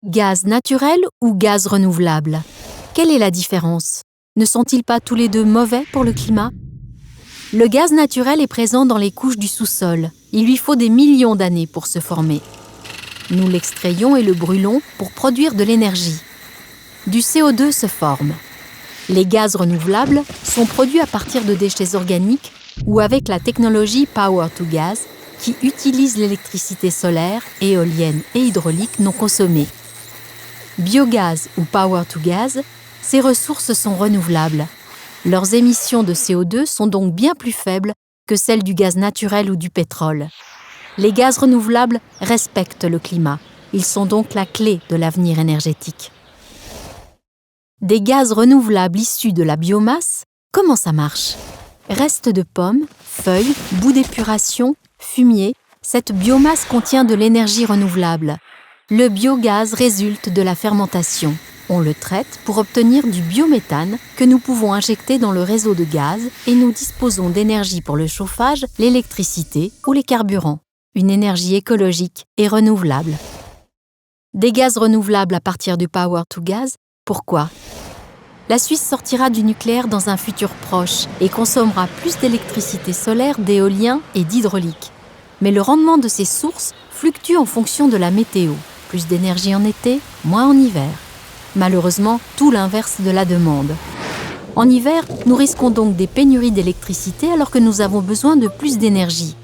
Gaz naturel ou gaz renouvelable? Quelle est la différence? Ne sont-ils pas tous les deux mauvais pour le climat? Le gaz naturel est présent dans les couches du sous-sol. Il lui faut des millions d'années pour se former. Nous l'extrayons et le brûlons pour produire de l'énergie. Du CO2 se forme. Les gaz renouvelables sont produits à partir de déchets organiques ou avec la technologie Power to Gas qui utilise l'électricité solaire, éolienne et hydraulique non consommée. Biogaz ou Power to Gas, ces ressources sont renouvelables. Leurs émissions de CO2 sont donc bien plus faibles que celles du gaz naturel ou du pétrole. Les gaz renouvelables respectent le climat. Ils sont donc la clé de l'avenir énergétique. Des gaz renouvelables issus de la biomasse, comment ça marche? Restes de pommes, feuilles, bouts d'épuration, fumier, cette biomasse contient de l'énergie renouvelable. Le biogaz résulte de la fermentation. On le traite pour obtenir du biométhane que nous pouvons injecter dans le réseau de gaz et nous disposons d'énergie pour le chauffage, l'électricité ou les carburants. Une énergie écologique et renouvelable. Des gaz renouvelables à partir du Power to Gas, pourquoi? La Suisse sortira du nucléaire dans un futur proche et consommera plus d'électricité solaire, d'éolien et d'hydraulique. Mais le rendement de ces sources fluctue en fonction de la météo. Plus d'énergie en été, moins en hiver. Malheureusement, tout l'inverse de la demande. En hiver, nous risquons donc des pénuries d'électricité alors que nous avons besoin de plus d'énergie.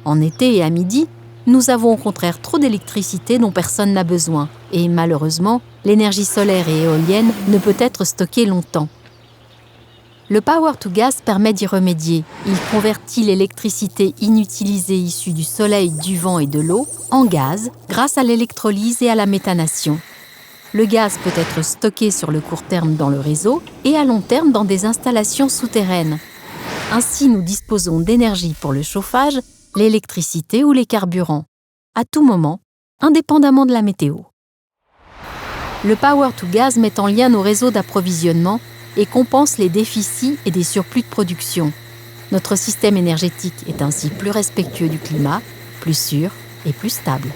En été et à midi, nous avons au contraire trop d'électricité dont personne n'a besoin. Et malheureusement, l'énergie solaire et éolienne ne peut être stockée longtemps. Le Power to Gas permet d'y remédier. Il convertit l'électricité inutilisée issue du soleil, du vent et de l'eau en gaz grâce à l'électrolyse et à la méthanation. Le gaz peut être stocké sur le court terme dans le réseau et à long terme dans des installations souterraines. Ainsi, nous disposons d'énergie pour le chauffage, l'électricité ou les carburants, à tout moment, indépendamment de la météo. Le Power to Gas met en lien nos réseaux d'approvisionnement et compense les déficits et des surplus de production. Notre système énergétique est ainsi plus respectueux du climat, plus sûr et plus stable.